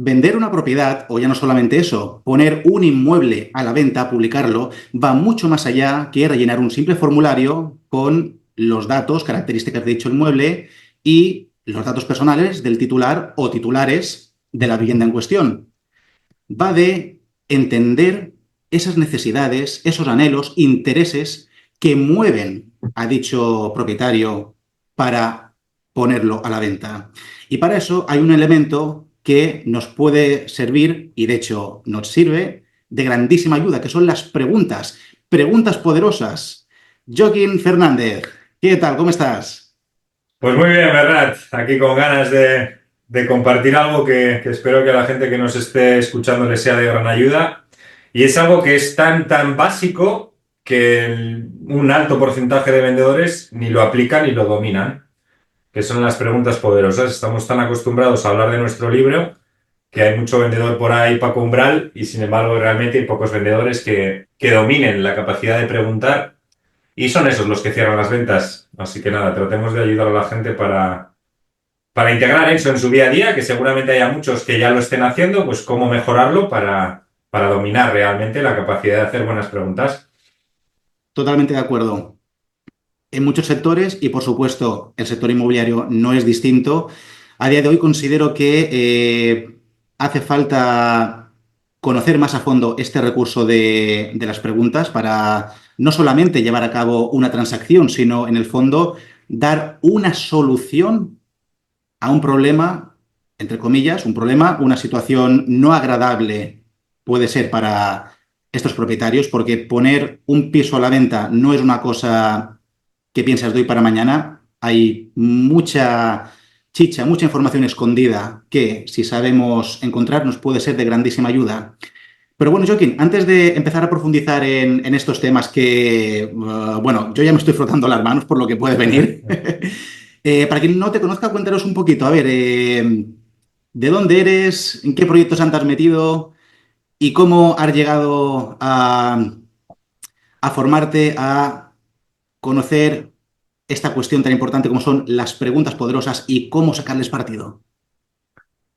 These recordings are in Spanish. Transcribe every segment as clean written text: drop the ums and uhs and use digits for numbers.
vender una propiedad, o ya no solamente eso, poner un inmueble a la venta, publicarlo, va mucho más allá que rellenar un simple formulario con los datos, características de dicho inmueble y los datos personales del titular o titulares de la vivienda en cuestión. Va de entender esas necesidades, esos anhelos, intereses que mueven a dicho propietario para ponerlo a la venta. Y para eso hay un elemento que nos puede servir, y de hecho nos sirve, de grandísima ayuda, que son las preguntas. Preguntas poderosas. Joaquín Fernández, ¿qué tal? ¿Cómo estás? Pues muy bien, Bernat, aquí con ganas de compartir algo que espero que a la gente que nos esté escuchando le sea de gran ayuda. Y es algo que es tan básico que un alto porcentaje de vendedores ni lo aplican ni lo dominan, que son las preguntas poderosas. Estamos tan acostumbrados a hablar de nuestro libro que hay mucho vendedor por ahí, Paco Umbral, y sin embargo realmente hay pocos vendedores que dominen la capacidad de preguntar y son esos los que cierran las ventas. Así que nada, tratemos de ayudar a la gente para integrar eso en su día a día, que seguramente haya muchos que ya lo estén haciendo, pues cómo mejorarlo para dominar realmente la capacidad de hacer buenas preguntas. Totalmente de acuerdo. En muchos sectores, y por supuesto el sector inmobiliario no es distinto, a día de hoy considero que hace falta conocer más a fondo este recurso de las preguntas para no solamente llevar a cabo una transacción, sino en el fondo dar una solución a un problema, entre comillas, un problema, una situación no agradable puede ser para estos propietarios, porque poner un piso a la venta no es una cosa que piensas de hoy para mañana. Hay mucha chicha, mucha información escondida que, si sabemos encontrar, nos puede ser de grandísima ayuda. Pero bueno, Joaquín, antes de empezar a profundizar en estos temas que, bueno, yo ya me estoy frotando las manos por lo que puede venir. Para quien no te conozca, cuéntanos un poquito, a ver, ¿de dónde eres? ¿En qué proyectos andas metido? ¿Y cómo has llegado a formarte, a conocer esta cuestión tan importante como son las preguntas poderosas y cómo sacarles partido?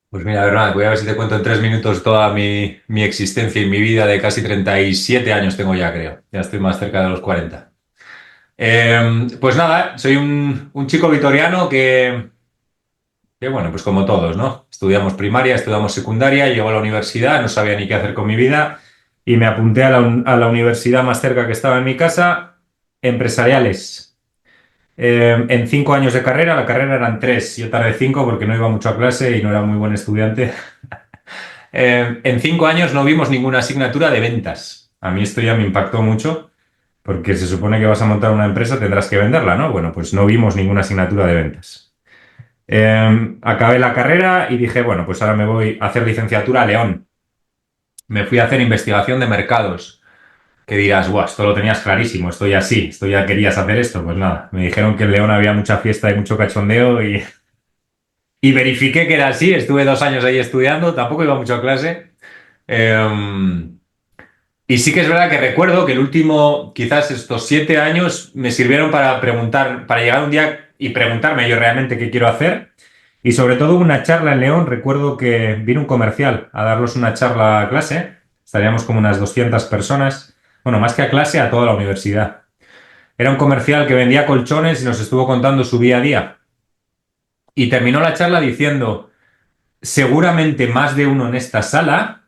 Pues mira, Bernat, voy a ver si te cuento en 3 minutos toda mi existencia y mi vida de casi 37 años tengo ya, creo. Ya estoy más cerca de los 40. Pues nada, soy un chico vitoriano que bueno, pues como todos, ¿no? Estudiamos primaria, estudiamos secundaria, llego a la universidad, no sabía ni qué hacer con mi vida y me apunté a la universidad más cerca que estaba en mi casa, empresariales. En 5 años de carrera, la carrera eran tres, yo tardé cinco porque no iba mucho a clase y no era muy buen estudiante. En 5 años no vimos ninguna asignatura de ventas. A mí esto ya me impactó mucho porque se supone que vas a montar una empresa, tendrás que venderla, ¿no? Bueno, pues no vimos ninguna asignatura de ventas. Acabé la carrera y dije, bueno, pues ahora me voy a hacer licenciatura a León. Me fui a hacer investigación de mercados. Que dirás, guau, esto lo tenías clarísimo, esto ya sí, esto ya querías hacer esto. Pues nada, me dijeron que en León había mucha fiesta y mucho cachondeo y verifiqué que era así. Estuve 2 años ahí estudiando, tampoco iba mucho a clase. Eh, y sí que es verdad que recuerdo que el último, quizás estos 7 años, me sirvieron para preguntar, para llegar un día y preguntarme yo realmente qué quiero hacer. Y sobre todo una charla en León, recuerdo que vino un comercial a darnos una charla a clase, estaríamos como unas 200 personas, bueno, más que a clase, a toda la universidad. Era un comercial que vendía colchones y nos estuvo contando su día a día. Y terminó la charla diciendo, seguramente más de uno en esta sala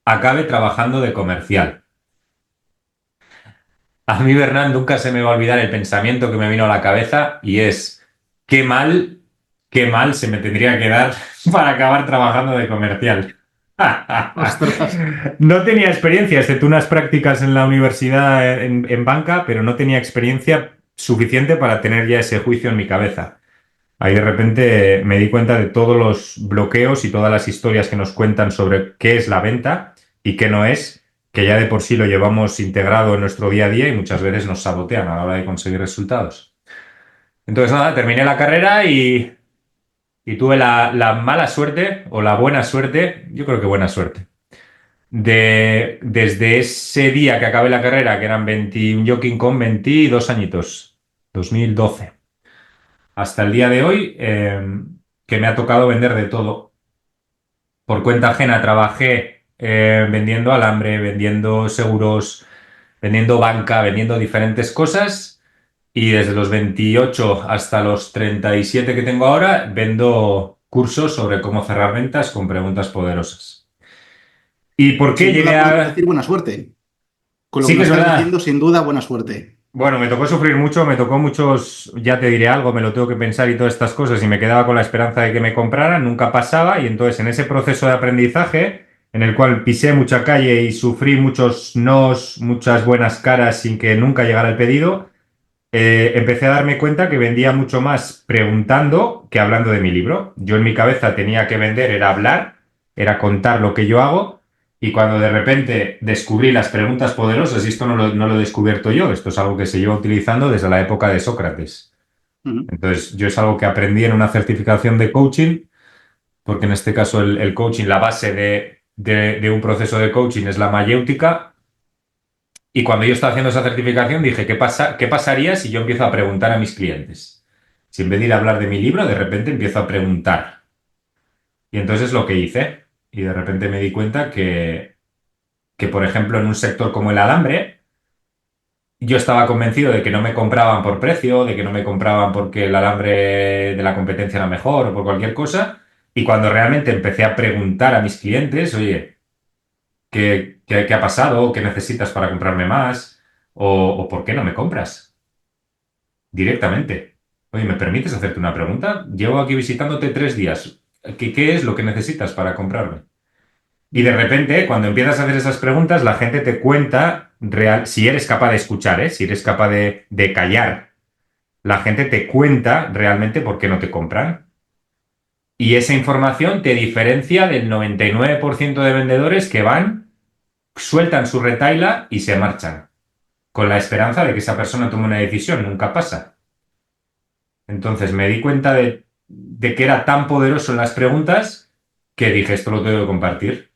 acabe trabajando de comercial. A mí, Bernard, nunca se me va a olvidar el pensamiento que me vino a la cabeza y es, qué mal, qué mal se me tendría que dar para acabar trabajando de comercial. Ostras. No tenía experiencia, excepto unas prácticas en la universidad en banca, pero no tenía experiencia suficiente para tener ya ese juicio en mi cabeza. Ahí de repente me di cuenta de todos los bloqueos y todas las historias que nos cuentan sobre qué es la venta y qué no es, que ya de por sí lo llevamos integrado en nuestro día a día y muchas veces nos sabotean a la hora de conseguir resultados. Entonces nada, terminé la carrera y tuve la mala suerte o la buena suerte, yo creo que buena suerte, desde ese día que acabé la carrera, que eran 21, yo con 22 añitos, 2012 hasta el día de hoy, que me ha tocado vender de todo. por cuenta ajena trabajé vendiendo alambre, vendiendo seguros, vendiendo banca, vendiendo diferentes cosas. Y desde los 28 hasta los 37 que tengo ahora, vendo cursos sobre cómo cerrar ventas con preguntas poderosas. ¿Y por qué Sin llegué duda podemos decir a...? buena suerte. Con lo que Sí que nos es estás verdad. diciendo, sin duda, buena suerte. Bueno, me tocó sufrir mucho, me tocó muchos, ya te diré algo, me lo tengo que pensar y todas estas cosas, y me quedaba con la esperanza de que me compraran, nunca pasaba, y entonces en ese proceso de aprendizaje, en el cual pisé mucha calle y sufrí muchos nos, muchas buenas caras sin que nunca llegara el pedido, empecé a darme cuenta que vendía mucho más preguntando que hablando de mi libro. Yo en mi cabeza tenía que vender, era hablar, era contar lo que yo hago. Y cuando de repente descubrí las preguntas poderosas, y esto no lo he descubierto yo, esto es algo que se lleva utilizando desde la época de Sócrates. Ujú. Entonces, yo es algo que aprendí en una certificación de coaching, porque en este caso el coaching, la base de un proceso de coaching es la mayéutica, y cuando yo estaba haciendo esa certificación dije, ¿qué pasaría si yo empiezo a preguntar a mis clientes? Si en vez de ir a hablar de mi libro, de repente empiezo a preguntar. Y entonces es lo que hice. Y de repente me di cuenta que, por ejemplo, en un sector como el alambre, yo estaba convencido de que no me compraban por precio, de que no me compraban porque el alambre de la competencia era mejor o por cualquier cosa. Y cuando realmente empecé a preguntar a mis clientes, oye, ¿qué ha pasado? ¿Qué necesitas para comprarme más? O ¿por qué no me compras? Directamente. Oye, ¿me permites hacerte una pregunta? Llevo aquí visitándote 3 días. ¿Qué es lo que necesitas para comprarme? Y de repente, cuando empiezas a hacer esas preguntas, la gente te cuenta real, si eres capaz de escuchar, ¿eh? Si eres capaz de callar, la gente te cuenta realmente por qué no te compran. Y esa información te diferencia del 99% de vendedores que van, sueltan su retaila y se marchan, con la esperanza de que esa persona tome una decisión. Nunca pasa. Entonces me di cuenta de que era tan poderoso en las preguntas que dije, esto lo tengo que compartir.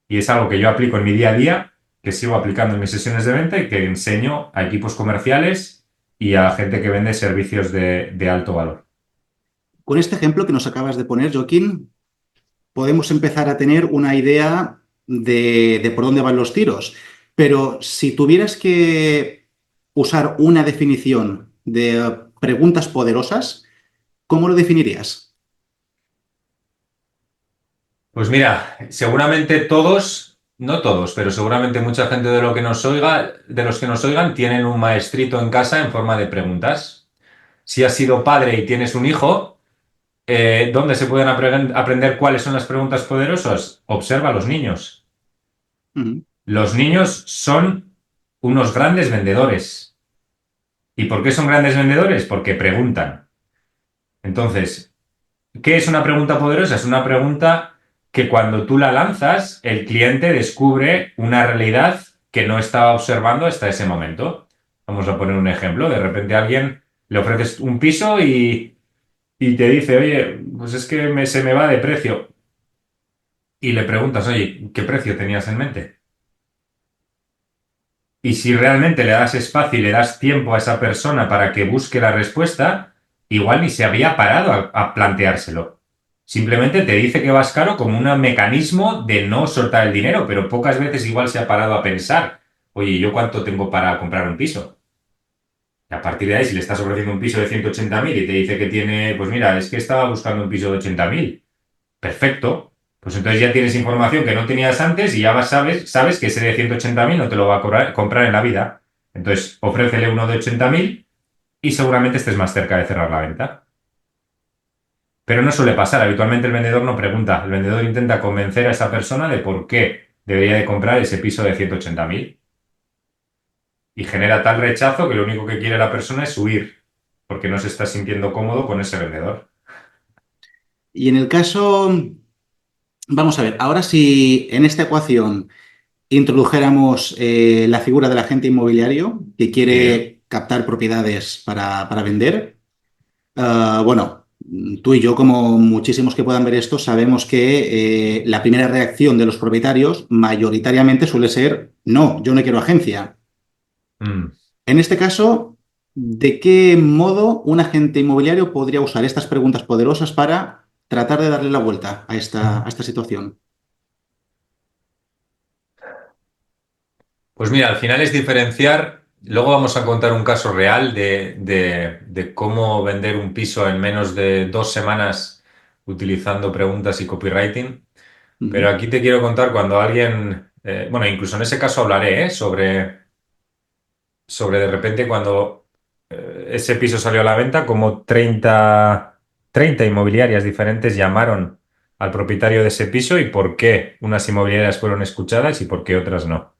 Y es algo que yo aplico en mi día a día, que sigo aplicando en mis sesiones de venta y que enseño a equipos comerciales y a gente que vende servicios de alto valor. Con este ejemplo que nos acabas de poner, Joaquín, podemos empezar a tener una idea de por dónde van los tiros. Pero si tuvieras que usar una definición de preguntas poderosas, ¿cómo lo definirías? Pues mira, seguramente todos, no todos, pero seguramente mucha gente de lo que nos oiga, de los que nos oigan, tienen un maestrito en casa en forma de preguntas. Si has sido padre y tienes un hijo, ¿dónde se pueden aprender cuáles son las preguntas poderosas? Observa a los niños. Ujú. Los niños son unos grandes vendedores. ¿Y por qué son grandes vendedores? Porque preguntan. Entonces, ¿qué es una pregunta poderosa? Es una pregunta que cuando tú la lanzas, el cliente descubre una realidad que no estaba observando hasta ese momento. Vamos a poner un ejemplo. De repente a alguien le ofreces un piso y te dice, oye, pues es que se me va de precio. Y le preguntas, oye, ¿qué precio tenías en mente? Y si realmente le das espacio y le das tiempo a esa persona para que busque la respuesta, igual ni se había parado a planteárselo. Simplemente te dice que vas caro como un mecanismo de no soltar el dinero, pero pocas veces igual se ha parado a pensar, oye, ¿yo cuánto tengo para comprar un piso? Y a partir de ahí, si le estás ofreciendo un piso de 180.000 y te dice que tiene, pues mira, es que estaba buscando un piso de 80.000. Perfecto. Pues entonces ya tienes información que no tenías antes y ya sabes que ese de 180.000 no te lo va a comprar en la vida. Entonces, ofrécele uno de 80.000 y seguramente estés más cerca de cerrar la venta. Pero no suele pasar. Habitualmente el vendedor no pregunta. El vendedor intenta convencer a esa persona de por qué debería de comprar ese piso de 180.000 y genera tal rechazo que lo único que quiere la persona es huir porque no se está sintiendo cómodo con ese vendedor. Y en el caso, vamos a ver, ahora si en esta ecuación introdujéramos la figura del agente inmobiliario que Sí. quiere captar propiedades para vender. Bueno, tú y yo, como muchísimos que puedan ver esto, sabemos que la primera reacción de los propietarios mayoritariamente suele ser, no, yo no quiero agencia. Mm. En este caso, ¿de qué modo un agente inmobiliario podría usar estas preguntas poderosas para tratar de darle la vuelta a esta situación? Pues mira, al final es diferenciar. Luego vamos a contar un caso real de cómo vender un piso en menos de 2 semanas utilizando preguntas y copywriting. Pero Ujú. aquí te quiero contar cuando alguien, bueno, incluso en ese caso hablaré, sobre de repente cuando ese piso salió a la venta, como treinta inmobiliarias diferentes llamaron al propietario de ese piso y por qué unas inmobiliarias fueron escuchadas y por qué otras no.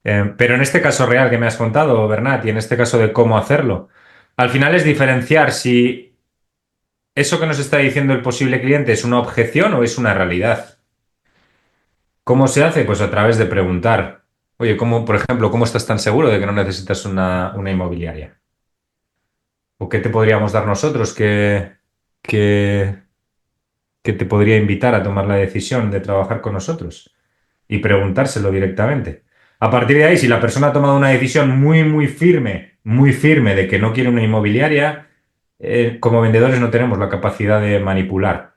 Pero en este caso real que me has contado, Bernat, y en este caso de cómo hacerlo, al final es diferenciar si eso que nos está diciendo el posible cliente es una objeción o es una realidad. ¿Cómo se hace? Pues a través de preguntar, oye, por ejemplo, ¿cómo estás tan seguro de que no necesitas una inmobiliaria? ¿O qué te podríamos dar nosotros que, que te podría invitar a tomar la decisión de trabajar con nosotros? Y preguntárselo directamente. A partir de ahí, si la persona ha tomado una decisión muy firme de que no quiere una inmobiliaria, como vendedores no tenemos la capacidad de manipular.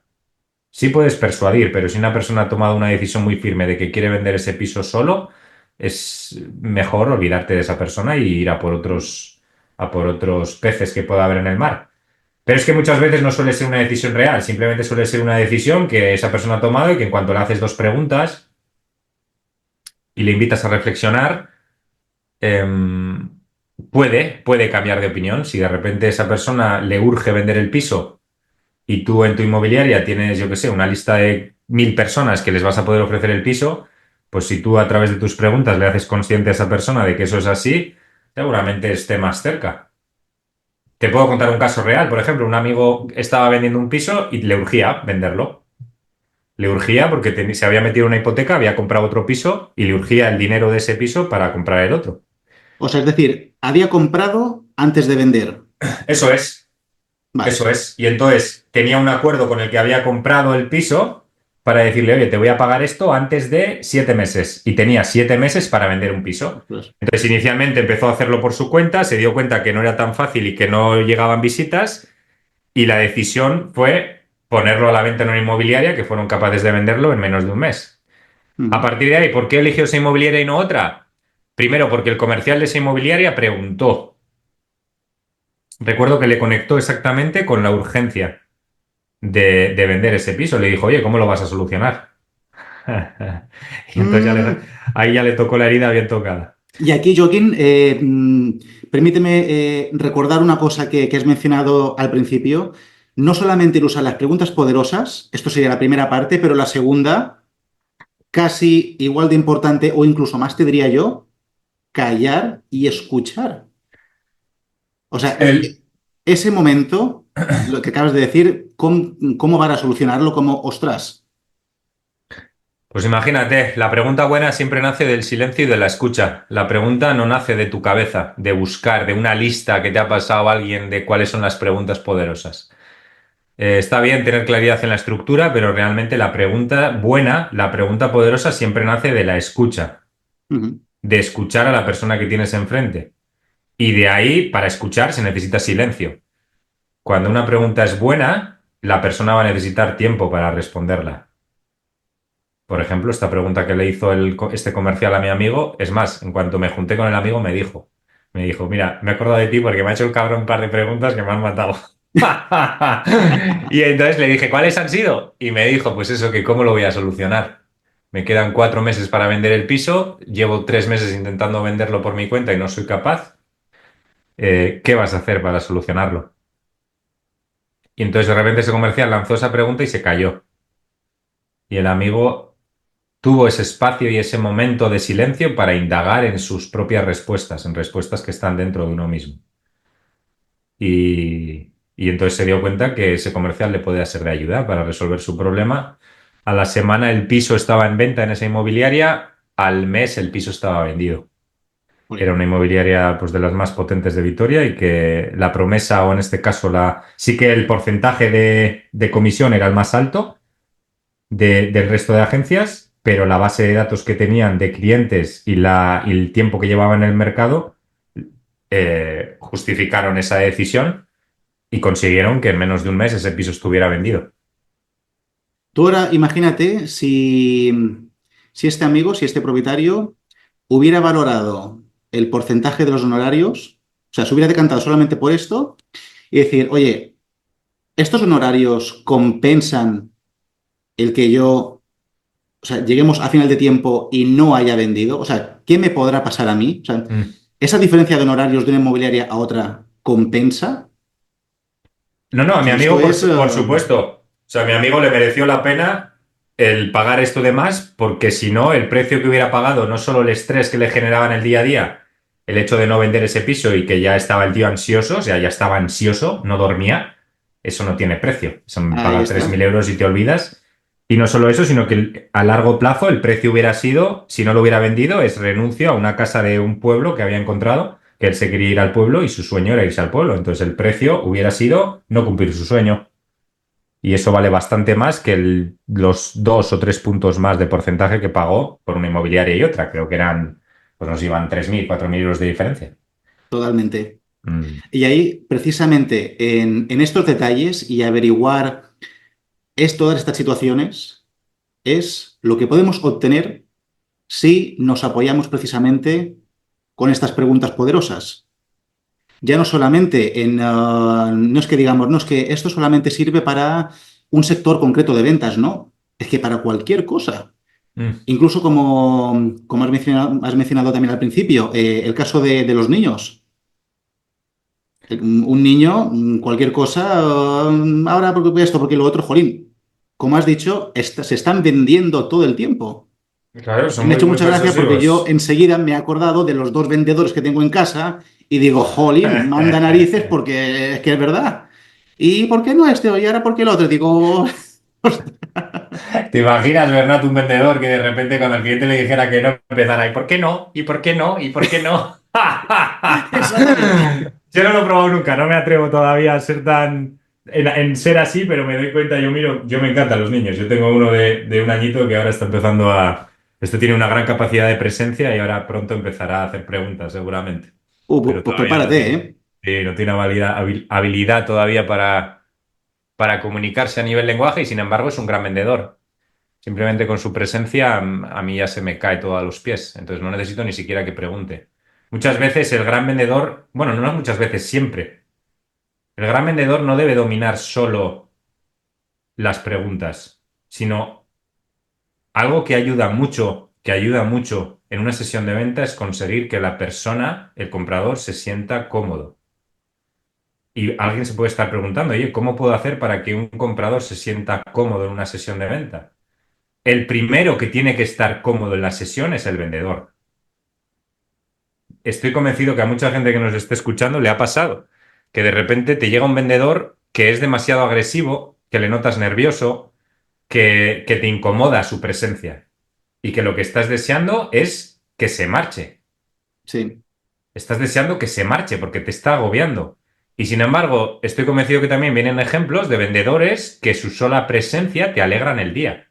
Sí puedes persuadir, pero si una persona ha tomado una decisión muy firme de que quiere vender ese piso solo, es mejor olvidarte de esa persona y ir a por otros peces que pueda haber en el mar. Pero es que muchas veces no suele ser una decisión real, simplemente suele ser una decisión que esa persona ha tomado y que en cuanto le haces dos preguntas y le invitas a reflexionar, em, puede cambiar de opinión. Si de repente esa persona le urge vender el piso y tú en tu inmobiliaria tienes, yo qué sé, una lista de 1.000 personas que les vas a poder ofrecer el piso, pues si tú a través de tus preguntas le haces consciente a esa persona de que eso es así, seguramente esté más cerca. Te puedo contar un caso real, por ejemplo, un amigo estaba vendiendo un piso y le urgía venderlo. Le urgía porque se había metido en una hipoteca, había comprado otro piso y le urgía el dinero de ese piso para comprar el otro. O sea, es decir, había comprado antes de vender. Eso es. Vale. Eso es. Y entonces tenía un acuerdo con el que había comprado el piso para decirle, oye, te voy a pagar esto antes de 7 meses. Y tenía 7 meses para vender un piso. Ostras. Entonces inicialmente empezó a hacerlo por su cuenta, se dio cuenta que no era tan fácil y que no llegaban visitas. Y la decisión fue ponerlo a la venta en una inmobiliaria que fueron capaces de venderlo en menos de un mes. A Ujú. partir de ahí, ¿por qué eligió esa inmobiliaria y no otra? Primero, porque el comercial de esa inmobiliaria preguntó. Recuerdo que le conectó exactamente con la urgencia de vender ese piso. Le dijo, oye, ¿cómo lo vas a solucionar? Y entonces Mm, ahí ya le tocó la herida bien tocada. Y aquí, Joaquín, permíteme recordar una cosa que has mencionado al principio. No solamente el usar las preguntas poderosas, esto sería la primera parte, pero la segunda, casi igual de importante o incluso más, te diría yo, callar y escuchar. O sea, El, ese momento, lo que acabas de decir, ¿cómo van a solucionarlo? Como, ostras. pues imagínate, la pregunta buena siempre nace del silencio y de la escucha. La pregunta no nace de tu cabeza, de buscar, de una lista que te ha pasado alguien de cuáles son las preguntas poderosas. Está bien tener claridad en la estructura, pero realmente la pregunta buena, la pregunta poderosa siempre nace de la escucha, Ujú, de escuchar a la persona que tienes enfrente. Y de ahí, para escuchar, se necesita silencio. Cuando una pregunta es buena, la persona va a necesitar tiempo para responderla. Por ejemplo, esta pregunta que le hizo este comercial a mi amigo, es más, en cuanto me junté con el amigo, me dijo, mira, me he acordado de ti porque me ha hecho el cabrón un par de preguntas que me han matado. Y entonces le dije, ¿cuáles han sido? Y me dijo, pues eso, que cómo lo voy a solucionar. Me quedan 4 meses para vender el piso, llevo 3 meses intentando venderlo por mi cuenta y no soy capaz. ¿Qué vas a hacer para solucionarlo? Y entonces de repente ese comercial lanzó esa pregunta y se cayó. Y el amigo tuvo ese espacio y ese momento de silencio para indagar en sus propias respuestas, en respuestas que están dentro de uno mismo. Y entonces se dio cuenta que ese comercial le podía ser de ayuda para resolver su problema. A la semana el piso estaba en venta en esa inmobiliaria, al mes el piso estaba vendido. Era jolín. una inmobiliaria pues, de las más potentes de Vitoria y que la promesa, o en este caso sí que el porcentaje de comisión era el más alto del resto de agencias, pero la base de datos que tenían de clientes y el tiempo que llevaban en el mercado justificaron esa decisión y consiguieron que en menos de un mes ese piso estuviera vendido. Tú ahora imagínate si este amigo, si este propietario hubiera valorado el porcentaje de los honorarios, o sea, se hubiera decantado solamente por esto y decir, oye, ¿estos honorarios compensan el que yo, o sea, lleguemos a final de tiempo y no haya vendido? O sea, ¿qué me podrá pasar a mí? O sea, Mm. ¿esa diferencia de honorarios de una inmobiliaria a otra compensa? No, no, a O mi sea, amigo, esto es... por supuesto. O sea, a mi amigo le mereció la pena el pagar esto de más, porque si no, el precio que hubiera pagado, no solo el estrés que le generaba en el día a día, el hecho de no vender ese piso y que ya estaba el tío ansioso, o sea, ya estaba ansioso, no dormía, eso no tiene precio. Son Ahí pagar 3.000 está. euros y te olvidas. Y no solo eso, sino que a largo plazo el precio hubiera sido, si no lo hubiera vendido, es renuncio a una casa de un pueblo que había encontrado, que él se quería ir al pueblo y su sueño era irse al pueblo. Entonces el precio hubiera sido no cumplir su sueño. Y eso vale bastante más que los 2 o 3 puntos más de porcentaje que pagó por una inmobiliaria y otra. Creo que eran, pues nos iban 3.000 4.000 euros de diferencia. Totalmente. Mm, Y ahí, precisamente, en estos detalles y averiguar todas estas situaciones, es lo que podemos obtener si nos apoyamos precisamente con estas preguntas poderosas. Ya no solamente no es que digamos, no es que esto solamente sirve para un sector concreto de ventas, no, es que para cualquier cosa. mm. Incluso como has mencionado también al principio, el caso de los niños. Un niño, cualquier cosa, ahora porque esto, porque lo otro, jolín. Como has dicho, se están vendiendo todo el tiempo. Claro, Y son me ha muy, hecho muy mucha gracia porque yo posesivos. enseguida me he acordado de los dos vendedores que tengo en casa y digo, jolín, manda narices porque es que es verdad. ¿Y por qué no este? Y ahora por qué el otro. Digo, ¿Te imaginas, Bernat, un vendedor que de repente cuando el cliente le dijera que no, empezara, ¿y por qué no? ¿Y por qué no? ¿Y por qué no? exactamente. Yo no lo he probado nunca, no me atrevo todavía a ser tan... En ser así, pero me doy cuenta, yo miro, yo me encantan los niños. Yo tengo uno de un añito que ahora está empezando a... Este tiene una gran capacidad de presencia y ahora pronto empezará a hacer preguntas, seguramente. Pero Pues todavía no prepárate, tiene, ¿eh? sí, no tiene habilidad todavía para comunicarse a nivel lenguaje y sin embargo es un gran vendedor. Simplemente con su presencia a mí ya se me cae todo a los pies, entonces no necesito ni siquiera que pregunte. Muchas veces el gran vendedor, bueno, no muchas veces, siempre, el gran vendedor no debe dominar solo las preguntas, sino algo que ayuda mucho en una sesión de venta es conseguir que la persona, el comprador, se sienta cómodo. Y alguien se puede estar preguntando, oye, ¿cómo puedo hacer para que un comprador se sienta cómodo en una sesión de venta? El primero que tiene que estar cómodo en la sesión es el vendedor. Estoy convencido que a mucha gente que nos esté escuchando le ha pasado que de repente te llega un vendedor que es demasiado agresivo, que le notas nervioso, que te incomoda su presencia y que lo que estás deseando es que se marche. Sí, Estás deseando que se marche porque te está agobiando. Y sin embargo, estoy convencido que también vienen ejemplos de vendedores que su sola presencia te alegran el día.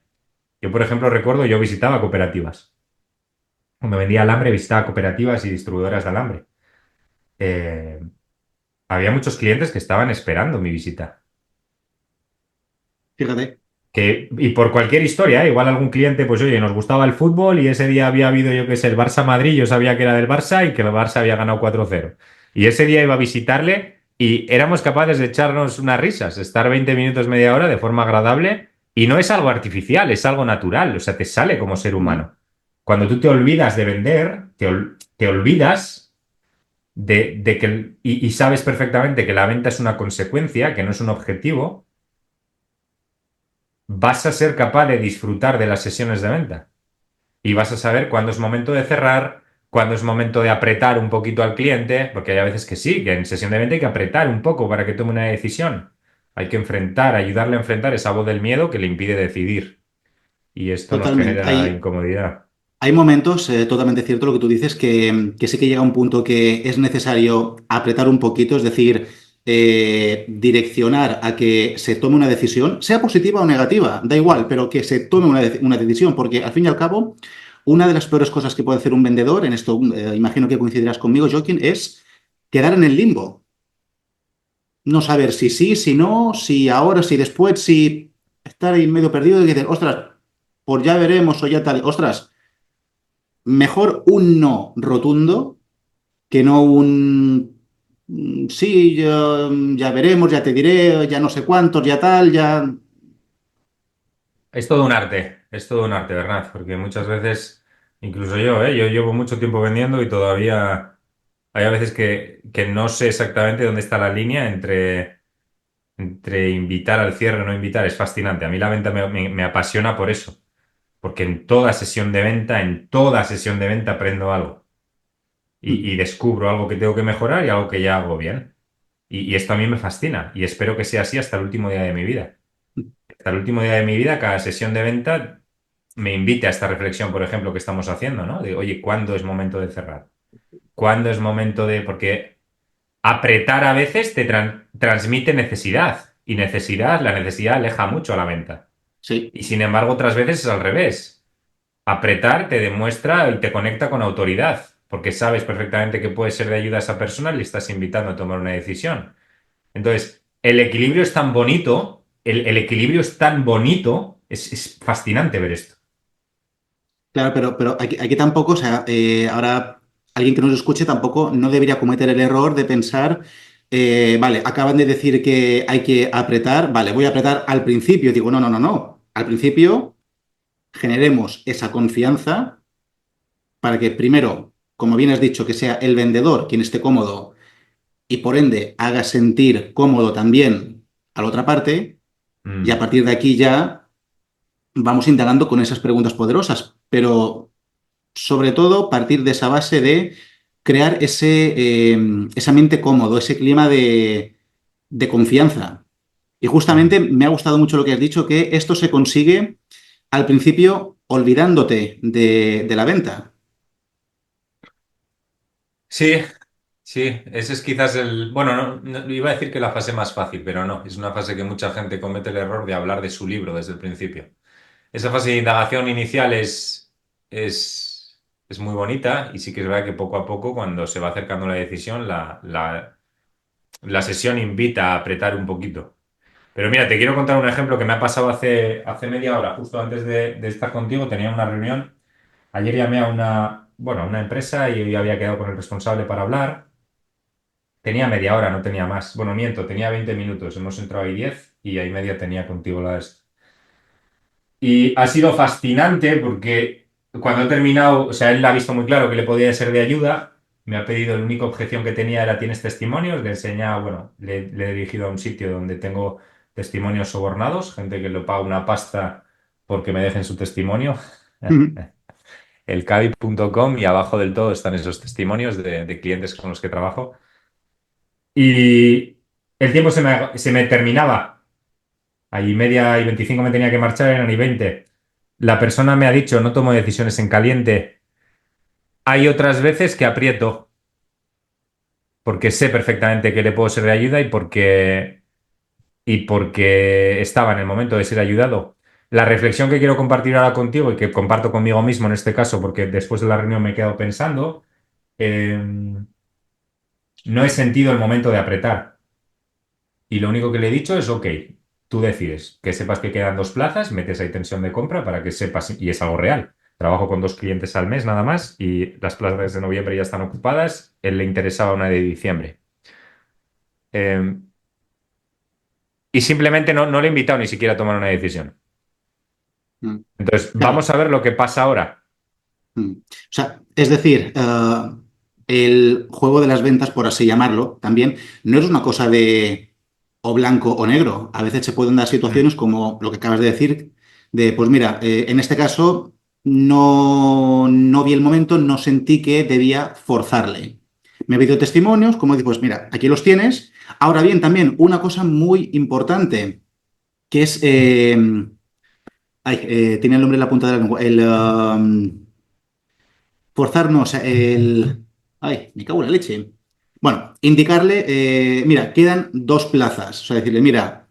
Yo, por ejemplo, recuerdo, yo visitaba cooperativas. Cuando vendía alambre, visitaba cooperativas y distribuidoras de alambre. Eh, Había muchos clientes que estaban esperando mi visita. fíjate. Y por cualquier historia, ¿eh? Igual algún cliente, pues oye, nos gustaba el fútbol y ese día había habido, yo qué sé, el Barça-Madrid, yo sabía que era del Barça y que el Barça había ganado 4-0. Y ese día iba a visitarle y éramos capaces de echarnos unas risas, estar 20 minutos, media hora de forma agradable y no es algo artificial, es algo natural, o sea, te sale como ser Mm, humano. Cuando tú te olvidas de vender, te olvidas de que, y sabes perfectamente que la venta es una consecuencia, que no es un objetivo, vas a ser capaz de disfrutar de las sesiones de venta y vas a saber cuándo es momento de cerrar, cuándo es momento de apretar un poquito al cliente, porque hay a veces que sí, que en sesión de venta hay que apretar un poco para que tome una decisión. Hay que enfrentar, ayudarle a enfrentar esa voz del miedo que le impide decidir. Y esto nos totalmente. genera incomodidad. Hay momentos, totalmente cierto lo que tú dices, que sí que llega un punto que es necesario apretar un poquito, es decir, direccionar a que se tome una decisión, sea positiva o negativa, da igual, pero que se tome una decisión, porque al fin y al cabo, una de las peores cosas que puede hacer un vendedor, en esto imagino que coincidirás conmigo, Joaquín, es quedar en el limbo. No saber si sí, si no, si ahora, si después, si... estar ahí medio perdido y dices, ostras, pues ya veremos o ya tal. Ostras, mejor un no rotundo que no un sí, ya veremos, ya te diré, ya no sé cuántos, ya tal, ya. Es todo un arte, ¿verdad? Porque muchas veces, incluso yo llevo mucho tiempo vendiendo y todavía hay a veces que no sé exactamente dónde está la línea entre invitar al cierre o no invitar. Es fascinante. A mí la venta me apasiona por eso. Porque en toda sesión de venta aprendo algo y descubro algo que tengo que mejorar y algo que ya hago bien. Y esto a mí me fascina y espero que sea así hasta el último día de mi vida. Hasta el último día de mi vida, cada sesión de venta me invita a esta reflexión, por ejemplo, que estamos haciendo, ¿no? De, oye, ¿cuándo es momento de cerrar? ¿Cuándo es momento de...? Porque apretar a veces te transmite necesidad y la necesidad aleja mucho a la venta. Sí, Y sin embargo, otras veces es al revés. Apretar te demuestra y te conecta con autoridad, porque sabes perfectamente que puede ser de ayuda a esa persona y le estás invitando a tomar una decisión. Entonces, el equilibrio es tan bonito, el equilibrio es tan bonito, es fascinante ver esto. claro, pero aquí tampoco, o sea, ahora alguien que nos escuche tampoco no debería cometer el error de pensar, vale, acaban de decir que hay que apretar, vale, voy a apretar al principio. Digo, no, no, no, no. Al principio generemos esa confianza para que primero, como bien has dicho, que sea el vendedor quien esté cómodo y por ende haga sentir cómodo también a la otra parte, y a Mm. partir de aquí ya vamos indagando con esas preguntas poderosas, pero sobre todo partir de esa base de crear esa mente cómodo, ese clima de confianza. Y Mm. justamente me ha gustado mucho lo que has dicho, que esto se consigue al principio olvidándote de la venta. Sí, sí, ese es quizás el... Bueno, iba a decir que la fase más fácil, pero no, es una fase que mucha gente comete el error de hablar de su libro desde el principio. Esa fase de indagación inicial es muy bonita y sí que es verdad que poco a poco, cuando se va acercando la decisión, la sesión invita a apretar un poquito. Pero mira, te quiero contar un ejemplo que me ha pasado hace media hora, justo antes de estar contigo, tenía una reunión. Ayer llamé bueno, a una empresa y yo había quedado con el responsable para hablar. Tenía media hora, no tenía más. Bueno, miento, tenía 20 minutos. Hemos entrado ahí 10 y ahí media tenía contigo la esto. Y ha sido fascinante porque cuando he terminado, o sea, él ha visto muy claro que le podía ser de ayuda. Me ha pedido, la única objeción que tenía era, ¿tienes testimonios? Le he enseñado, bueno, le he dirigido a un sitio donde tengo testimonios sobornados, gente que le paga una pasta porque me dejen su testimonio. Elcavi.com y abajo del todo están esos testimonios de clientes con los que trabajo. Y el tiempo se me terminaba. Ahí media y 25 me tenía que marchar, eran y 20. La persona me ha dicho, no tomo decisiones en caliente. Hay otras veces que aprieto, porque sé perfectamente que le puedo ser de ayuda y porque estaba en el momento de ser ayudado. La reflexión que quiero compartir ahora contigo y que comparto conmigo mismo en este caso, porque después de la reunión me he quedado pensando, eh, no he sentido el momento de apretar. Y lo único que le he dicho es, ok, tú decides, que sepas que quedan dos plazas, metes ahí tensión de compra para que sepas, y es algo real. Trabajo con dos clientes al mes nada más y las plazas de noviembre ya están ocupadas. Él le interesaba una de diciembre. Eh, y simplemente no le he invitado ni siquiera a tomar una decisión. Entonces, Claro. vamos a ver lo que pasa ahora. O sea, es decir, el juego de las ventas, por así llamarlo, también no es una cosa de o blanco o negro. A veces se pueden dar situaciones Mm. como lo que acabas de decir, de, pues mira, en este caso no vi el momento, no sentí que debía forzarle. Me he pedido testimonios, como dices, pues mira, aquí los tienes. Ahora bien, también una cosa muy importante, que es, tiene el nombre en la punta de la lengua, forzarnos el. Ay, me cago en la leche. Bueno, indicarle, mira, quedan dos plazas. O sea, decirle, mira,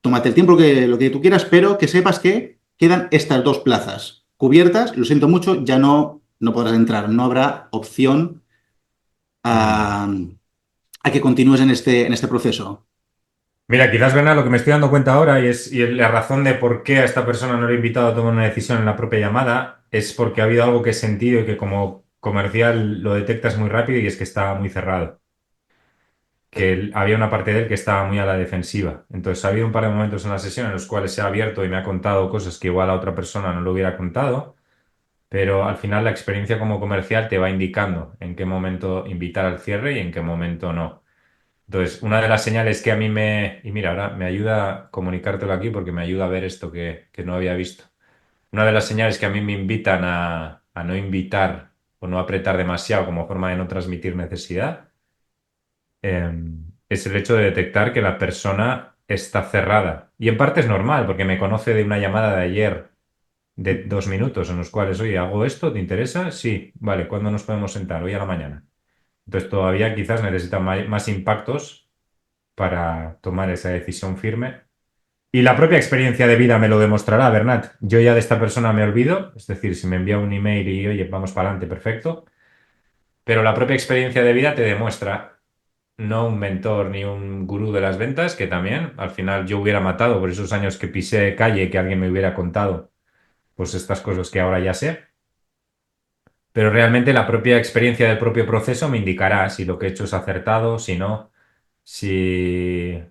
tómate el tiempo lo que tú quieras, pero que sepas que quedan estas dos plazas cubiertas. Lo siento mucho, ya no podrás entrar. No habrá opción Mm. a que continúes en este proceso. Mira, quizás Bernard, lo que me estoy dando cuenta ahora y la razón de por qué a esta persona no le he invitado a tomar una decisión en la propia llamada es porque ha habido algo que he sentido y que como comercial lo detectas muy rápido y es que estaba muy cerrado. Que había una parte de él que estaba muy a la defensiva. Entonces ha habido un par de momentos en la sesión en los cuales se ha abierto y me ha contado cosas que igual a otra persona no lo hubiera contado, pero al final la experiencia como comercial te va indicando en qué momento invitar al cierre y en qué momento no. Entonces, una de las señales que a mí me... Y mira, ahora me ayuda a comunicártelo aquí porque me ayuda a ver esto que no había visto. Una de las señales que a mí me invitan a no invitar o no apretar demasiado como forma de no transmitir necesidad, es el hecho de detectar que la persona está cerrada. Y en parte es normal, porque me conoce de una llamada de ayer de 2 minutos en los cuales, oye, ¿hago esto? ¿Te interesa? Sí, vale, ¿cuándo nos podemos sentar? Hoy a la mañana. Entonces todavía quizás necesita más impactos para tomar esa decisión firme. Y la propia experiencia de vida me lo demostrará, Bernat. Yo ya de esta persona me olvido, es decir, si me envía un email y, oye, vamos para adelante, perfecto. Pero la propia experiencia de vida te demuestra, no un mentor ni un gurú de las ventas, que también al final yo hubiera matado por esos años que pisé calle, que alguien me hubiera contado, pues estas cosas que ahora ya sé. Pero realmente la propia experiencia del propio proceso me indicará si lo que he hecho es acertado, si no, si...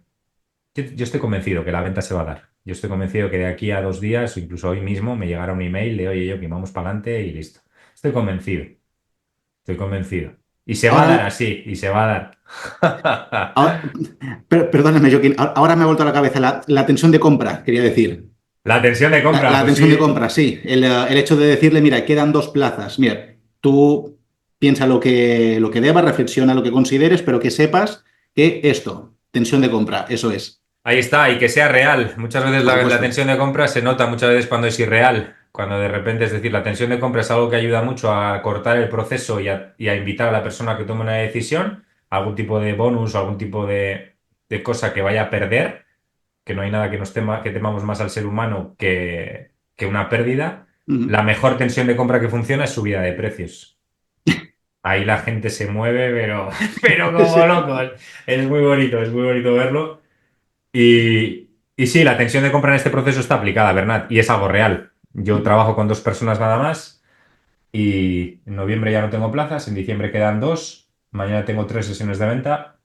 Yo estoy convencido que la venta se va a dar. Yo estoy convencido que de aquí a 2 días o incluso hoy mismo me llegará un email de, oye, yo que vamos para adelante y listo. Estoy convencido, estoy convencido. Y se va a dar Ahora, así, y se va a ahora- dar. perdóname, Joaquín, ahora me ha vuelto a la cabeza la tensión de compra, quería decir. La tensión de compra, La pues tensión de sí. compra, sí. El hecho de decirle, mira, quedan dos plazas. Mira, tú piensa lo que debas, reflexiona lo que consideres, pero que sepas que esto, tensión de compra, eso es, Ahí está, y que sea real. Muchas veces por la supuesto. tensión de compra se nota muchas veces cuando es irreal, cuando de repente, es decir, la tensión de compra es algo que ayuda mucho a cortar el proceso y a invitar a la persona a que tome una decisión, algún tipo de bonus o algún tipo de cosa que vaya a perder, que no hay nada que que temamos más al ser humano que una pérdida. La Ujú. mejor tensión de compra que funciona es subida de precios. Ahí la gente se mueve, pero, pero como Sí. locos. Es muy bonito verlo. Y sí, la tensión de compra en este proceso está aplicada, Bernat, y es algo real. Yo Ujú. trabajo con 2 personas nada más y en noviembre ya no tengo plazas, en diciembre quedan 2, mañana tengo 3 sesiones de venta.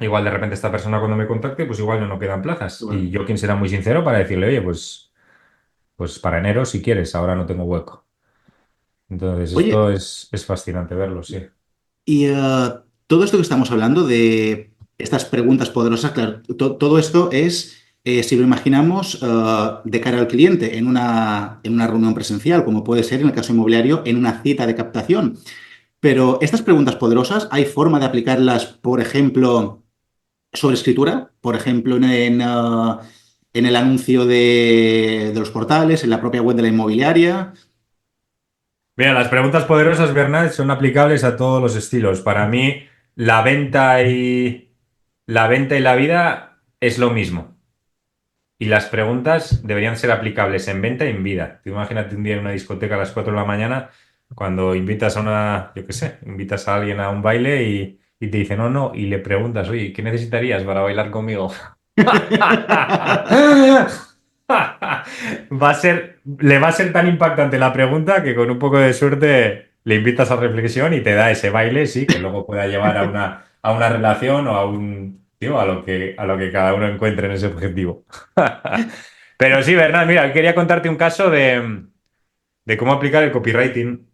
Igual de repente esta persona cuando me contacte, pues igual no quedan plazas. Y Bueno. yo quien será muy sincero para decirle, oye, pues para enero si quieres, ahora no tengo hueco. Entonces esto Oye, es fascinante verlo, sí. y todo esto que estamos hablando de estas preguntas poderosas, claro, todo esto es, si lo imaginamos, de cara al cliente en una reunión presencial, como puede ser en el caso inmobiliario, en una cita de captación. Pero estas preguntas poderosas, ¿hay forma de aplicarlas, por ejemplo, sobre escritura? Por ejemplo, en el anuncio de los portales, en la propia web de la inmobiliaria. Mira, las preguntas poderosas, Bernat, son aplicables a todos los estilos. Para mí, la venta y la venta y la vida es lo mismo. Y las preguntas deberían ser aplicables en venta y en vida. Tú imagínate un día en una discoteca a las 4 de la mañana, cuando invitas a una, yo qué sé, invitas a alguien a un baile y te dice no, no, y le preguntas, oye, ¿qué necesitarías para bailar conmigo? Le va a ser tan impactante la pregunta que con un poco de suerte le invitas a reflexión y te da ese baile, sí, que luego pueda llevar a una relación o tío, a lo que cada uno encuentre en ese objetivo. Pero sí, Bernal, mira, quería contarte un caso de cómo aplicar el copywriting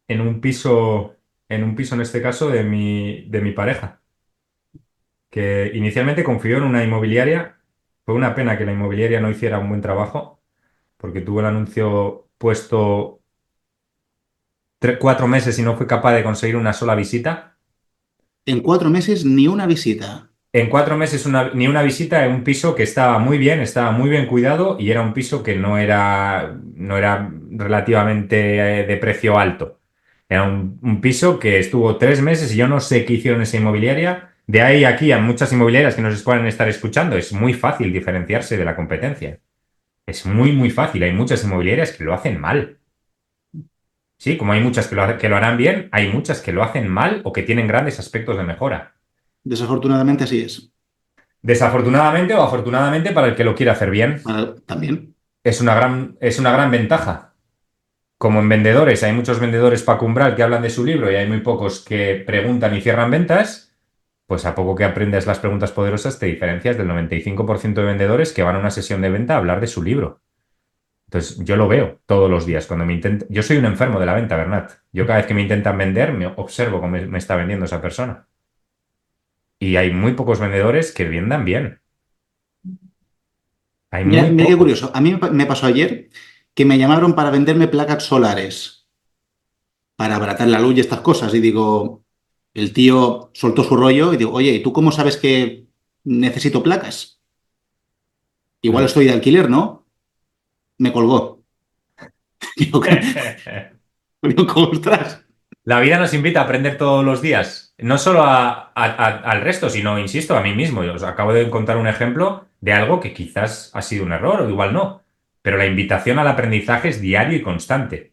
en un piso, en este caso de mi pareja, que inicialmente confió en una inmobiliaria. Fue una pena que la inmobiliaria no hiciera un buen trabajo, porque tuvo el anuncio puesto 4 meses y no fue capaz de conseguir una sola visita. En 4 meses, ni una visita. En 4 meses ni una visita en un piso que estaba muy bien cuidado y era un piso que no era relativamente de precio alto. Era un piso que estuvo 3 meses y yo no sé qué hicieron esa inmobiliaria. De ahí aquí a muchas inmobiliarias que nos pueden estar escuchando, es muy fácil diferenciarse de la competencia. Es muy, muy fácil. Hay muchas inmobiliarias que lo hacen mal. Sí, como hay muchas que lo harán bien, hay muchas que lo hacen mal o que tienen grandes aspectos de mejora. Desafortunadamente así es. Desafortunadamente o afortunadamente para el que lo quiere hacer bien, También. es una gran ventaja. Como en vendedores, hay muchos vendedores Paco Umbral que hablan de su libro y hay muy pocos que preguntan y cierran ventas, pues a poco que aprendas las preguntas poderosas te diferencias del 95% de vendedores que van a una sesión de venta a hablar de su libro. Entonces, yo lo veo todos los días. Cuando me intento. Yo soy un enfermo de la venta, Bernat. Yo cada vez que me intentan vender, me observo cómo me está vendiendo esa persona. Y hay muy pocos vendedores que vendan bien. Hay Mira, muy mira qué pocos. curioso. A mí me pasó ayer que me llamaron para venderme placas solares, para abaratar la luz y estas cosas. Y digo, el tío soltó su rollo y digo, oye, ¿y tú cómo sabes que necesito placas? Igual estoy de alquiler, ¿no? Me colgó. Digo, digo, ¿cómo estás? La vida nos invita a aprender todos los días, no solo al resto, sino, insisto, a mí mismo. Yo os acabo de contar un ejemplo de algo que quizás ha sido un error o igual no, pero la invitación al aprendizaje es diario y constante.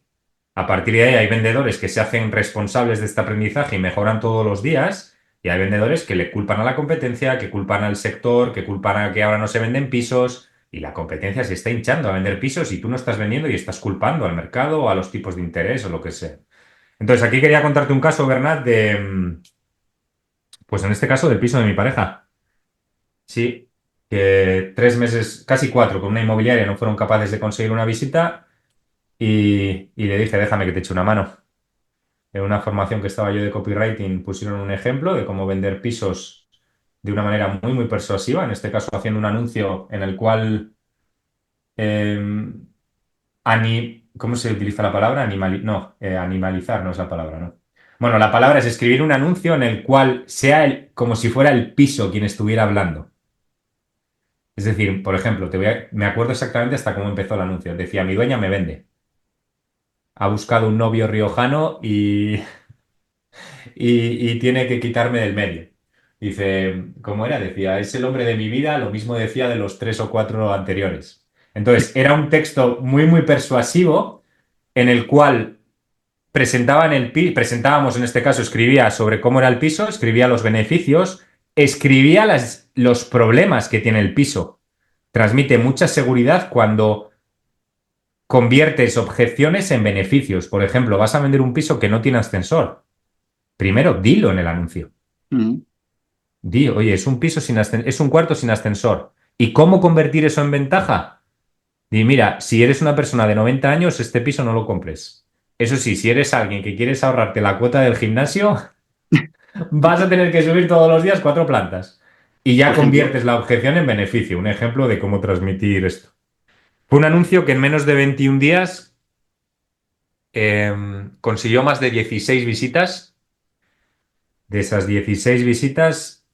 A partir de ahí hay vendedores que se hacen responsables de este aprendizaje y mejoran todos los días, y hay vendedores que le culpan a la competencia, que culpan al sector, que culpan a que ahora no se venden pisos, y la competencia se está hinchando a vender pisos y tú no estás vendiendo y estás culpando al mercado o a los tipos de interés o lo que sea. Entonces, aquí quería contarte un caso, Bernat, pues en este caso, del piso de mi pareja. Sí, que 3 meses, casi 4, con una inmobiliaria no fueron capaces de conseguir una visita y le dije, déjame que te eche una mano. En una formación que estaba yo de copywriting pusieron un ejemplo de cómo vender pisos de una manera muy, muy persuasiva, en este caso haciendo un anuncio en el cual eh, ¿cómo se utiliza la palabra? No, animalizar no es la palabra, ¿no? Bueno, la palabra es escribir un anuncio en el cual sea como si fuera el piso quien estuviera hablando. Es decir, por ejemplo, me acuerdo exactamente hasta cómo empezó el anuncio. Decía, mi dueña me vende. Ha buscado un novio riojano y tiene que quitarme del medio. Dice, ¿cómo era? Decía, es el hombre de mi vida, lo mismo decía de los 3 o 4 anteriores. Entonces, era un texto muy, muy persuasivo en el cual presentábamos en este caso, escribía sobre cómo era el piso, escribía los beneficios, escribía los problemas que tiene el piso. Transmite mucha seguridad cuando conviertes objeciones en beneficios. Por ejemplo, vas a vender un piso que no tiene ascensor. Primero, dilo en el anuncio. Mm. Di, oye, es un piso sin ascensor, es un cuarto sin ascensor. ¿Y cómo convertir eso en ventaja? Di, mira, si eres una persona de 90 años, este piso no lo compres. Eso sí, si eres alguien que quieres ahorrarte la cuota del gimnasio, vas a tener que subir todos los días 4 plantas. Y ya Por ejemplo, conviertes la objeción en beneficio. Un ejemplo de cómo transmitir esto. Fue un anuncio que en menos de 21 días consiguió más de 16 visitas. De esas 16 visitas,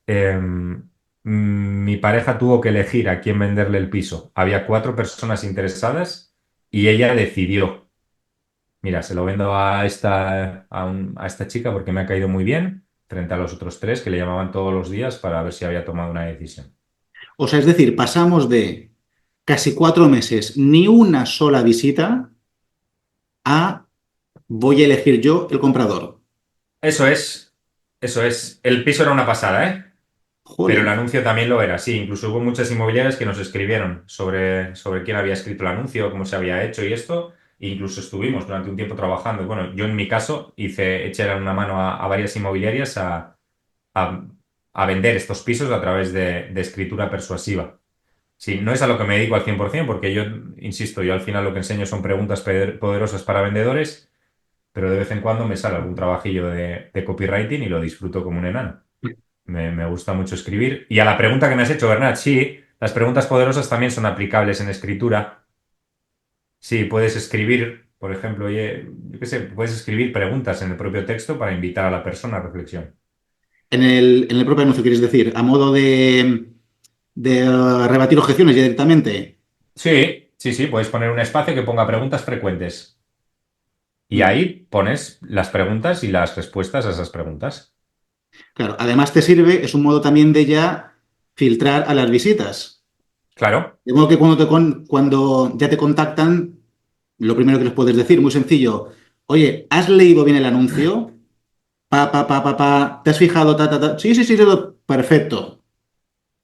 mi pareja tuvo que elegir a quién venderle el piso. Había 4 personas interesadas y ella decidió, mira, se lo vendo a esta chica porque me ha caído muy bien, frente a los otros 3 que le llamaban todos los días para ver si había tomado una decisión. o sea, es decir, pasamos de casi 4 meses, ni una sola visita, a voy a elegir yo el comprador. Eso es, eso es. El piso era una pasada, ¿eh? Pero el Jolín. anuncio también lo era, sí. Incluso hubo muchas inmobiliarias que nos escribieron sobre quién había escrito el anuncio, cómo se había hecho y esto. E incluso estuvimos durante un tiempo trabajando. Y bueno, yo en mi caso eché una mano a varias inmobiliarias a- a vender estos pisos a través de escritura persuasiva. Sí, no es a lo que me dedico al 100% porque yo, insisto, yo al final lo que enseño son preguntas poderosas para vendedores, pero de vez en cuando me sale algún trabajillo de copywriting y lo disfruto como un enano. Me gusta mucho escribir. Y a la pregunta que me has hecho, Bernat, sí, las preguntas poderosas también son aplicables en escritura. Sí, puedes escribir, por ejemplo, oye, yo qué sé, puedes escribir preguntas en el propio texto para invitar a la persona a reflexión. En el propio anuncio, quieres decir, a modo de rebatir objeciones ya directamente. Sí, sí, sí, puedes poner un espacio que ponga preguntas frecuentes. Y Mm. ahí pones las preguntas y las respuestas a esas preguntas. Claro, además te sirve, es un modo también de ya filtrar a las visitas. Claro, De modo que cuando ya te contactan, lo primero que les puedes decir, muy sencillo, oye, ¿has leído bien el anuncio? ¿Te has fijado? Ta, ta, ta. Sí, sí, sí, todo perfecto.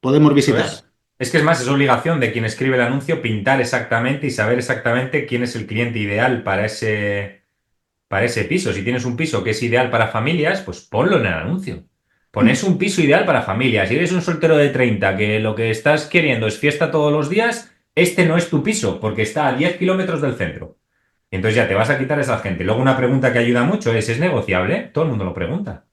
podemos Eso visitar. es. Es que es más, es obligación de quien escribe el anuncio pintar exactamente y saber exactamente quién es el cliente ideal para ese piso. Si tienes un piso que es ideal para familias, pues ponlo en el anuncio. Pones un piso ideal para familias. Si eres un soltero de 30 que lo que estás queriendo es fiesta todos los días, este no es tu piso porque está a 10 kilómetros del centro. Y entonces ya te vas a quitar a esa gente. Luego una pregunta que ayuda mucho ¿es negociable? Todo el mundo lo pregunta.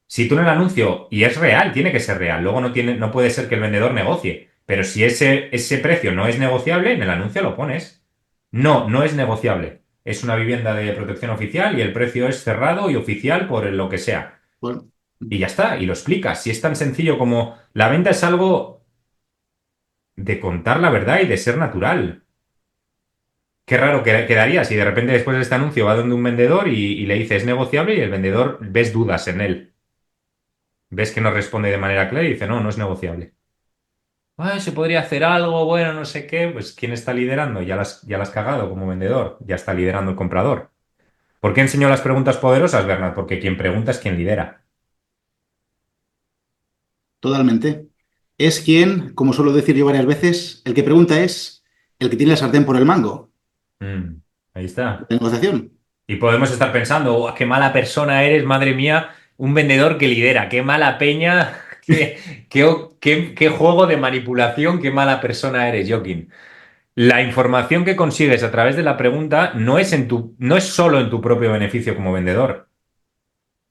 Si tú en el anuncio, y es real, tiene que ser real, luego no puede ser que el vendedor negocie, pero si ese precio no es negociable, en el anuncio lo pones. No, no es negociable. Es una vivienda de protección oficial y el precio es cerrado y oficial por lo que sea. Bueno, Y ya está, y lo explicas. Si es tan sencillo como la venta es algo de contar la verdad y de ser natural. Qué raro quedaría si de repente después de este anuncio va donde un vendedor y le dice es negociable y el vendedor ves dudas en él. Ves que no responde de manera clara y dice no, no es negociable. "Ah, se podría hacer algo, bueno, no sé qué". Pues ¿quién está liderando? Ya las has cagado como vendedor. Ya está liderando el comprador. ¿Por qué enseño las preguntas poderosas, Bernard? Porque quien pregunta es quien lidera. totalmente. Es quien, como suelo decir yo varias veces, el que pregunta es el que tiene la sartén por el mango Mm, ahí está. de negociación. Y podemos estar pensando, "Oh, qué mala persona eres, madre mía, un vendedor que lidera, qué mala peña, qué juego de manipulación, qué mala persona eres, Joaquín". La información que consigues a través de la pregunta no es solo en tu propio beneficio como vendedor,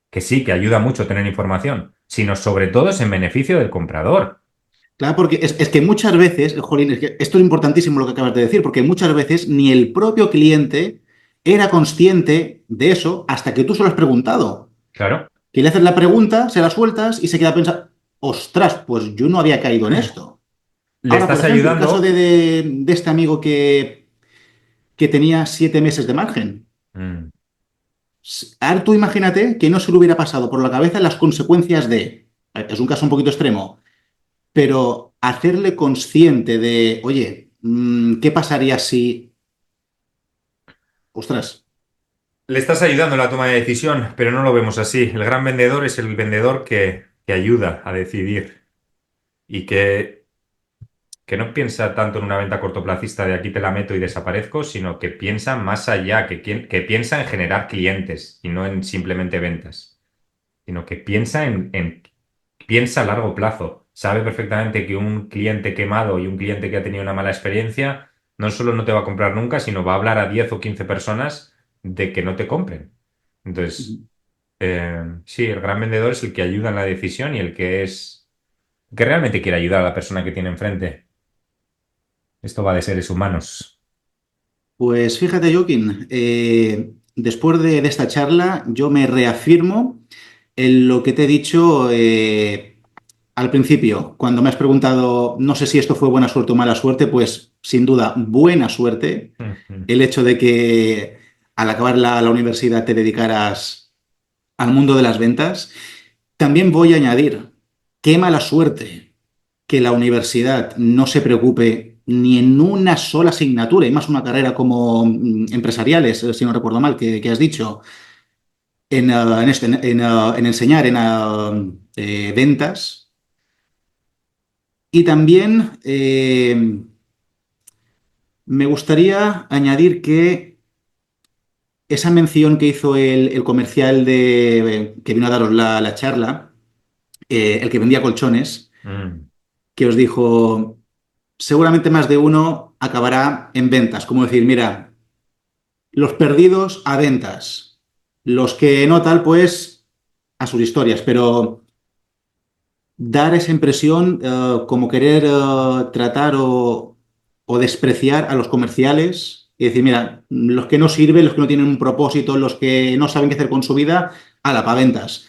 que sí, que ayuda mucho tener información, sino sobre todo es en beneficio del comprador. Claro, porque es que muchas veces, jolín, es que esto es importantísimo lo que acabas de decir, porque muchas veces ni el propio cliente era consciente de eso hasta que tú se lo has preguntado. Claro. Que le haces la pregunta, se la sueltas y se queda pensando, ostras, pues yo no había caído en esto. Le Ahora, por estás ejemplo, el caso ayudando. de este amigo que tenía 7 meses de margen. Mm, Ahora tú imagínate que no se le hubiera pasado por la cabeza las consecuencias de, es un caso un poquito extremo, pero hacerle consciente de, oye, ¿qué pasaría si, ostras, Le estás ayudando en la toma de decisión, pero no lo vemos así. El gran vendedor es el vendedor que ayuda a decidir y que no piensa tanto en una venta cortoplacista de aquí te la meto y desaparezco, sino que piensa más allá, que piensa en generar clientes y no en simplemente ventas, sino que piensa piensa a largo plazo. Sabe perfectamente que un cliente quemado y un cliente que ha tenido una mala experiencia no solo no te va a comprar nunca, sino va a hablar a 10 o 15 personas de que no te compren. Entonces, sí, el gran vendedor es el que ayuda en la decisión y el que realmente quiere ayudar a la persona que tiene enfrente. Esto va de seres humanos. pues fíjate, Joaquín, después de esta charla yo me reafirmo en lo que te he dicho al principio, cuando me has preguntado, no sé si esto fue buena suerte o mala suerte, pues sin duda, buena suerte el hecho de que al acabar la universidad te dedicaras al mundo de las ventas. También voy a añadir, qué mala suerte que la universidad no se preocupe ni en una sola asignatura, y más una carrera como empresariales, si no recuerdo mal, que has dicho, en enseñar en ventas. Y también me gustaría añadir que esa mención que hizo el comercial que vino a daros la charla, el que vendía colchones, Mm. que os dijo, seguramente más de uno acabará en ventas, como decir, mira, los perdidos a ventas, los que no tal, pues a sus historias, pero dar esa impresión como querer tratar o despreciar a los comerciales y decir, mira, los que no sirven, los que no tienen un propósito, los que no saben qué hacer con su vida, a la pa' ventas.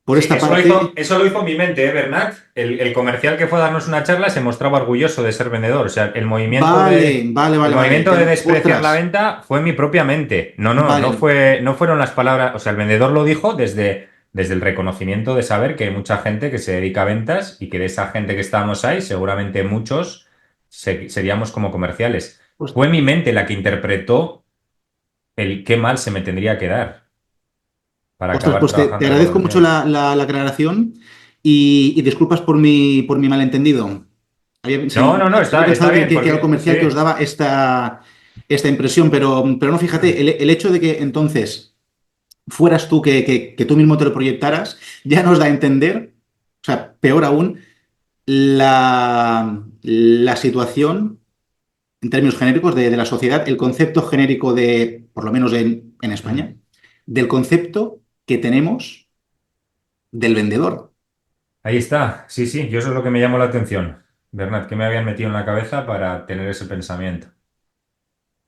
Por Sí, esta parte, eso lo hizo mi mente, ¿eh, Bernat? El comercial que fue a darnos una charla se mostraba orgulloso de ser vendedor. O sea, vale, vale, el vale, vale. movimiento de despreciar la Ostras, venta fue mi propia mente. vale. No fueron las palabras. O sea, el vendedor lo dijo desde el reconocimiento de saber que hay mucha gente que se dedica a ventas y que de esa gente que estábamos ahí, seguramente muchos seríamos como comerciales. Fue mi mente la que interpretó el qué mal se me tendría que dar para Ostras, acabar pues te trabajando como agradezco mucho comercial. la aclaración Y disculpas por mi malentendido. No, no, no, Había está pensado bien, que era el porque comercial que os sí. daba esta impresión, pero no, fíjate, el hecho de que entonces fueras tú que tú mismo te lo proyectaras, ya nos da a entender, o sea, peor aún, la situación en términos genéricos de la sociedad, el concepto genérico de, por lo menos en Mm. España, del concepto que tenemos del vendedor. Ahí está, sí, sí, yo eso es lo que me llamó la atención, Bernat, que me habían metido en la cabeza para tener ese pensamiento.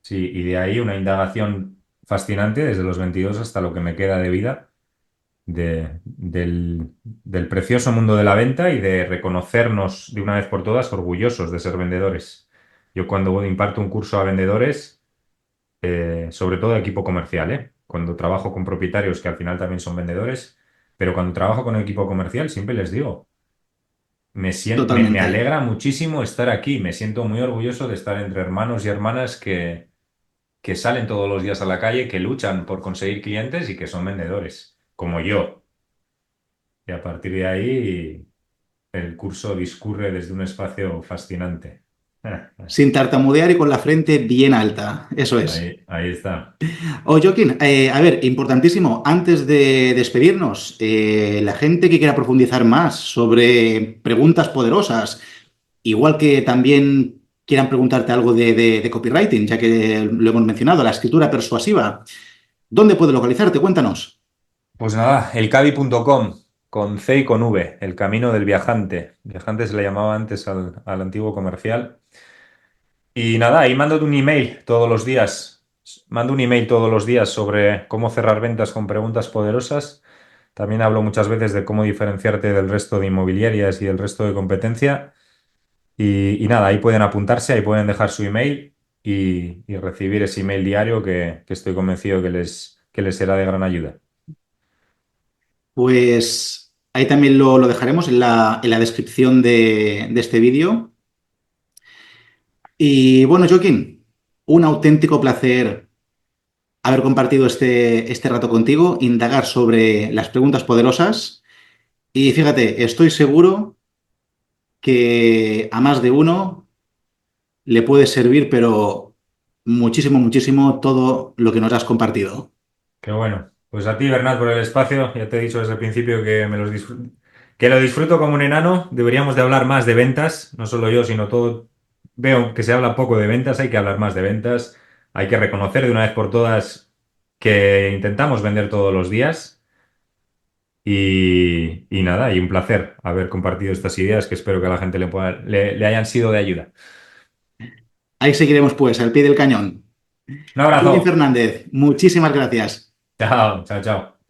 Sí, y de ahí una indagación fascinante desde los 22 hasta lo que me queda de vida, del precioso mundo de la venta y de reconocernos de una vez por todas orgullosos de ser vendedores. Yo cuando imparto un curso a vendedores, sobre todo equipo comercial, cuando trabajo con propietarios que al final también son vendedores, pero cuando trabajo con equipo comercial siempre les digo, me Totalmente. alegra muchísimo estar aquí, me siento muy orgulloso de estar entre hermanos y hermanas que salen todos los días a la calle, que luchan por conseguir clientes y que son vendedores, como yo. Y a partir de ahí el curso discurre desde un espacio fascinante. Sin tartamudear y con la frente bien alta. Eso es. Ahí está. Oh, Joaquín, a ver, importantísimo, antes de despedirnos, la gente que quiera profundizar más sobre preguntas poderosas, igual que también quieran preguntarte algo de copywriting, ya que lo hemos mencionado, la escritura persuasiva, ¿dónde puede localizarte? Cuéntanos. Pues nada, elcavi.com, con C y con V, el camino del viajante. Viajante se le llamaba antes al antiguo comercial. Y nada, ahí mando un email todos los días. Mando un email todos los días sobre cómo cerrar ventas con preguntas poderosas. También hablo muchas veces de cómo diferenciarte del resto de inmobiliarias y del resto de competencia. Y nada, ahí pueden apuntarse, ahí pueden dejar su email y recibir ese email diario que estoy convencido que les será de gran ayuda. Pues ahí también lo dejaremos en la descripción de este vídeo. Y bueno, Joaquín, un auténtico placer haber compartido este rato contigo, indagar sobre las preguntas poderosas. Y fíjate, estoy seguro que a más de uno le puede servir, pero muchísimo, muchísimo todo lo que nos has compartido. Qué bueno. Pues a ti, Bernat, por el espacio. Ya te he dicho desde el principio que que lo disfruto como un enano. Deberíamos de hablar más de ventas, no solo yo, sino todo. Veo que se habla poco de ventas, hay que hablar más de ventas. Hay que reconocer de una vez por todas que intentamos vender todos los días. Y nada, y un placer haber compartido estas ideas que espero que a la gente le hayan sido de ayuda. Ahí seguiremos pues, al pie del cañón. Un Joaquín abrazo. Fernández, muchísimas gracias. Chao, chao, chao.